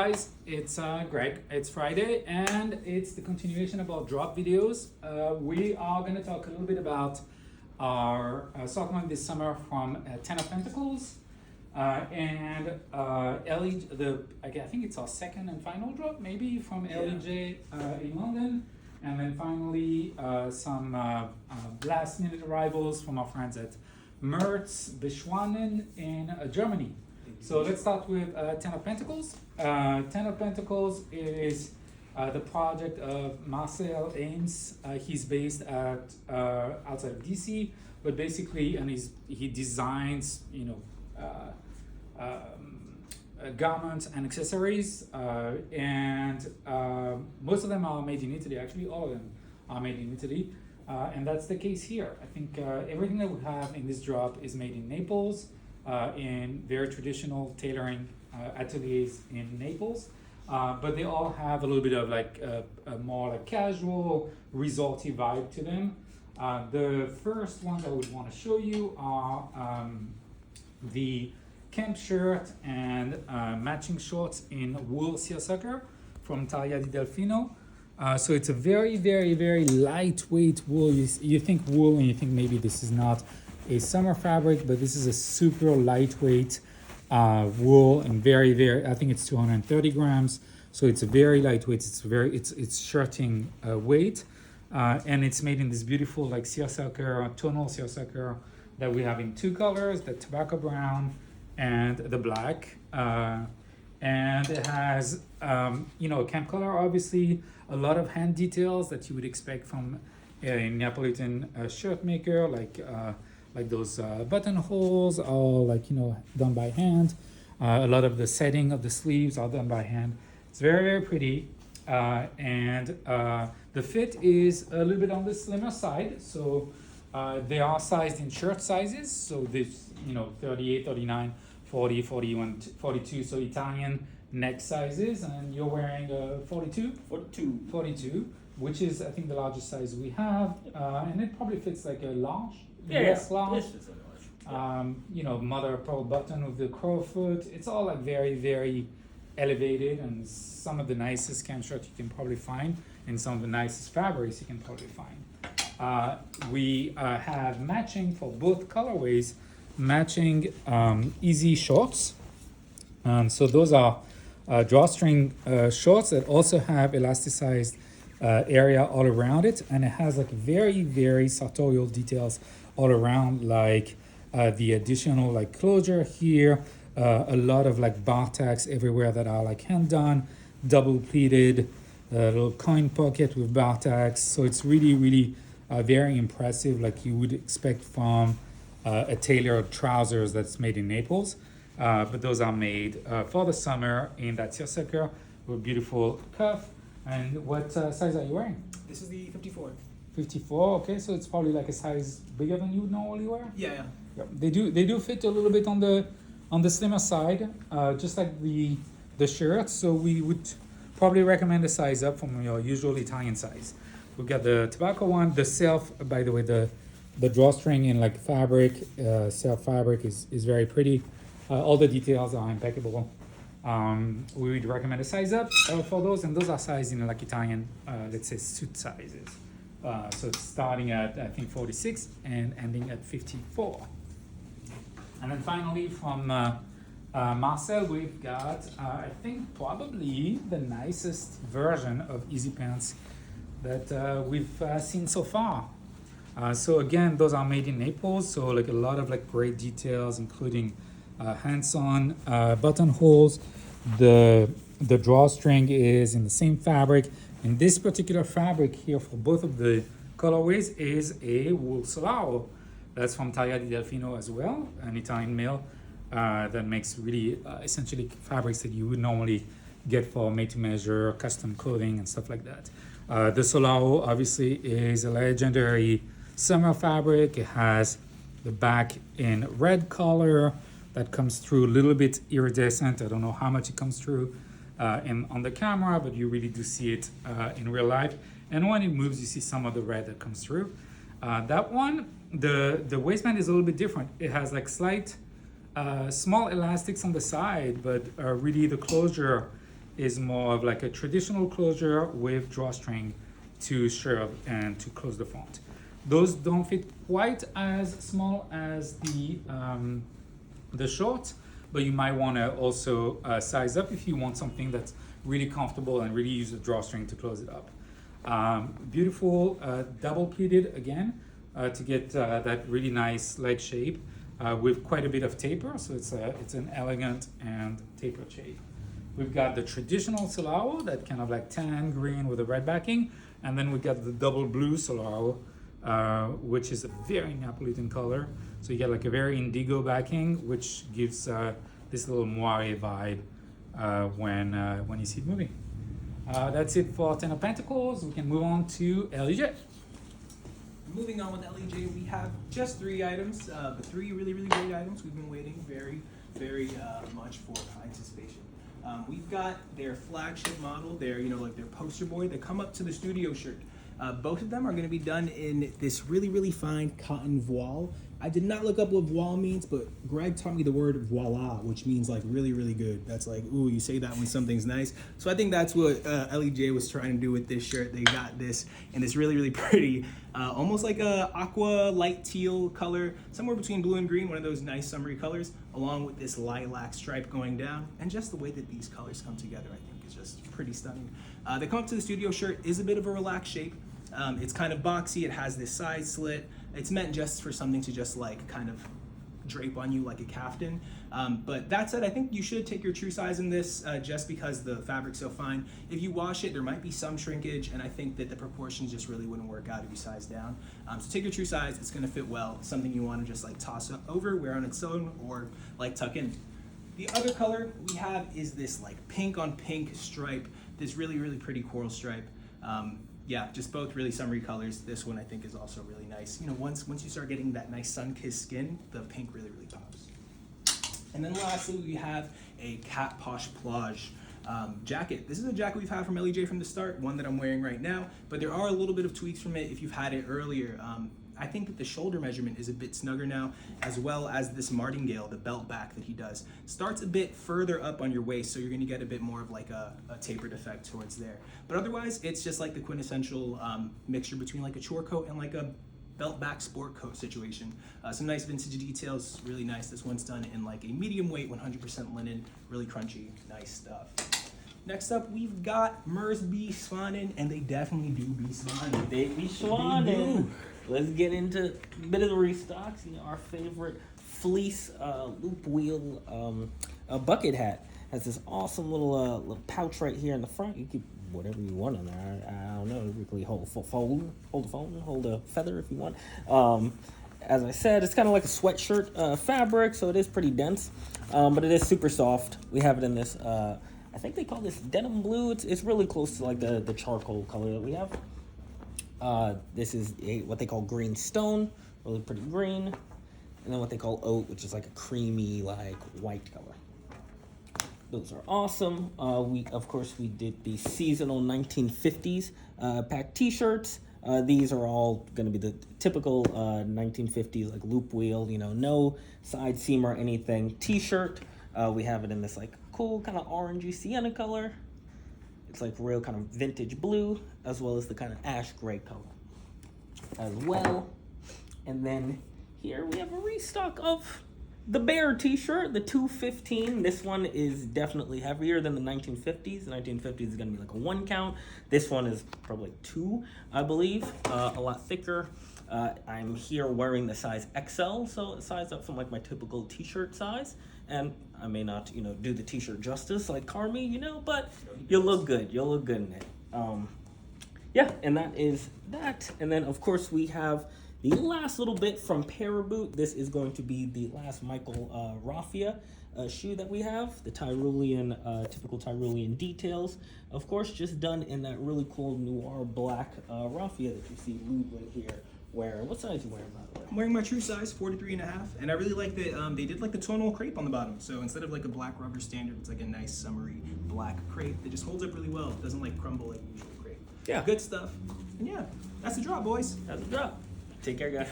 Guys, it's Greg. It's Friday and it's the continuation of our drop videos. We are going to talk a little bit about our stock market this summer from Ten of Pentacles and LEJ. I think it's our second and final drop, maybe from LEJ in London, and then finally some last minute arrivals from our friends at Merz Beschwanen in Germany. So let's start with Ten of Pentacles. Ten of Pentacles is the project of Marcel Ames. He's based at outside of DC, but basically, and he designs, garments and accessories, and most of them are made in Italy. Actually, all of them are made in Italy, and that's the case here. I think everything that we have in this drop is made in Naples. In very traditional tailoring ateliers in Naples, but they all have a little bit of like a more like casual, resorty vibe to them. The first ones I would want to show you are the camp shirt and matching shorts in wool seersucker from Talia di Delfino. So it's a very, very, very lightweight wool. You think wool and you think maybe this is not a summer fabric, but this is a super lightweight wool and very, very, I think it's 230 grams. So it's very lightweight. It's shirting weight. And it's made in this beautiful like seersucker, tonal seersucker that we have in two colors, the tobacco brown and the black. And it has, a camp color, obviously, a lot of hand details that you would expect from a Neapolitan shirt maker, like those buttonholes are done by hand. A lot of the setting of the sleeves are done by hand. It's very, very pretty. And the fit is a little bit on the slimmer side. So they are sized in shirt sizes. So this, 38, 39, 40, 41, 42. So Italian neck sizes. And you're wearing 42? 42, which is, I think, the largest size we have. And it probably fits like a large. Yes, large. Mother of pearl button with the crowfoot. It's all like very, very elevated, and some of the nicest camp shirts you can probably find, and some of the nicest fabrics you can probably find. We have matching for both colorways, matching easy shorts. So those are drawstring shorts that also have elasticized area all around it, and it has like very, very sartorial details all around, like the additional like closure here, a lot of like bar tacks everywhere that are like hand done, double pleated, little coin pocket with bar tacks. So it's really, really very impressive, like you would expect from a tailored trousers that's made in Naples. But those are made for the summer in that seersucker with beautiful cuff. And what size are you wearing? This is the 54. 54, okay, so it's probably like a size bigger than you would normally wear. Yeah. Yep. They do fit a little bit on the slimmer side, just like the shirts. So we would probably recommend a size up from your usual Italian size. We've got the tobacco one, the self. By the way, the drawstring in like fabric, self fabric is very pretty. All the details are impeccable. We would recommend a size up for those, and those are sized in like Italian, let's say suit sizes. So it's starting at, I think, 46 and ending at 54. And then finally from Marcel, we've got, I think, probably the nicest version of Easy Pants that we've seen so far. So again, those are made in Naples, so like a lot of like great details, including hands-on buttonholes. The drawstring is in the same fabric. And this particular fabric here for both of the colorways is a wool solaro. That's from Talia di Delfino as well, an Italian mill that makes really essentially fabrics that you would normally get for made-to-measure, custom clothing and stuff like that. The solaro obviously is a legendary summer fabric. It has the back in red color that comes through a little bit iridescent. I don't know how much it comes through on the camera, but you really do see it in real life. And when it moves, you see some of the red that comes through. That one, the waistband is a little bit different. It has like slight small elastics on the side, but really the closure is more of like a traditional closure with drawstring to serve and to close the font. Those don't fit quite as small as the short, but you might want to also size up if you want something that's really comfortable and really use the drawstring to close it up. Beautiful double pleated again to get that really nice leg shape with quite a bit of taper, so it's an elegant and tapered shape. We've got the traditional Solaro, that kind of like tan green with a red backing, and then we've got the double blue Solaro, which is a very Neapolitan color. So you get like a very indigo backing, which gives this little moire vibe when you see it moving. That's it for 10 of Pentacles. We can move on to LEJ. Moving on with LEJ, we have just 3 items, but 3 really, really great items. We've been waiting very, very much for anticipation. We've got their flagship model, their their poster boy. They come up to the studio shirt. Both of them are going to be done in this really, really fine cotton voile. I did not look up what voile means, but Greg taught me the word voila, which means like really, really good. That's like, ooh, you say that when something's nice. So I think that's what LEJ was trying to do with this shirt. They got this in this really, really pretty, almost like a aqua light teal color, somewhere between blue and green, one of those nice summery colors, along with this lilac stripe going down. And just the way that these colors come together, I think is just pretty stunning. They come up to the studio shirt, is a bit of a relaxed shape. It's kind of boxy, it has this side slit. It's meant just for something to just like kind of drape on you like a caftan. But that said, I think you should take your true size in this just because the fabric's so fine. If you wash it, there might be some shrinkage, and I think that the proportions just really wouldn't work out if you size down. So take your true size, it's gonna fit well. Something you wanna just like toss over, wear on its own, or like tuck in. The other color we have is this like pink on pink stripe, this really, really pretty coral stripe. Yeah, just both really summery colors. This one I think is also really nice. Once you start getting that nice sun-kissed skin, the pink really, really pops. And then lastly, we have a Cat Posh Plage jacket. This is a jacket we've had from LEJ from the start, one that I'm wearing right now, but there are a little bit of tweaks from it if you've had it earlier. I think that the shoulder measurement is a bit snugger now, as well as this martingale, the belt back that he does, starts a bit further up on your waist, so you're gonna get a bit more of like a tapered effect towards there. But otherwise, it's just like the quintessential mixture between like a chore coat and like a belt back sport coat situation. Some nice vintage details, really nice. This one's done in like a medium weight, 100% linen, really crunchy, nice stuff. Next up, we've got Mers B Swanen, and they definitely do be swanning. They be swanning. Let's get into a bit of the restocks. Our favorite fleece loop wheel bucket hat has this awesome little pouch right here in the front. You keep whatever you want on there. I don't know. You can hold a phone, hold a feather if you want. As I said, it's kind of like a sweatshirt fabric, so it is pretty dense, but it is super soft. We have it in this. I think they call this denim blue. It's really close to like the charcoal color that we have. This is what they call green stone, really pretty green, and then what they call oat, which is like a creamy like white color. Those are awesome. Of course we did the seasonal 1950s pack t-shirts. These are all going to be the typical 1950s like loop wheel, no side seam or anything t-shirt. We have it in this like cool kind of orangey sienna color. It's like real kind of vintage blue, as well as the kind of ash gray color as well. And then here we have a restock of the Bear t-shirt, the 215. This one is definitely heavier than the 1950s. The 1950s is going to be like a 1 count. This one is probably 2, I believe, a lot thicker. I'm here wearing the size XL, so it sized up from like my typical t-shirt size. And I may not, do the t-shirt justice like Carmi, but you'll look good. You'll look good in it. Yeah, and that is that. And then, of course, we have the last little bit from Paraboot. This is going to be the last Michael Raffia shoe that we have. The Tyrolean, typical Tyrolean details. Of course, just done in that really cool noir black Raffia that you see Ludwig here. What size are you wearing, by the way? I'm wearing my true size, 43.5, and I really like that they did like the tonal crepe on the bottom. So instead of like a black rubber standard, it's like a nice summery black crepe that just holds up really well. It doesn't like crumble like usual crepe. Yeah. Good stuff. And yeah, that's the drop, boys. That's a drop. Take care, guys.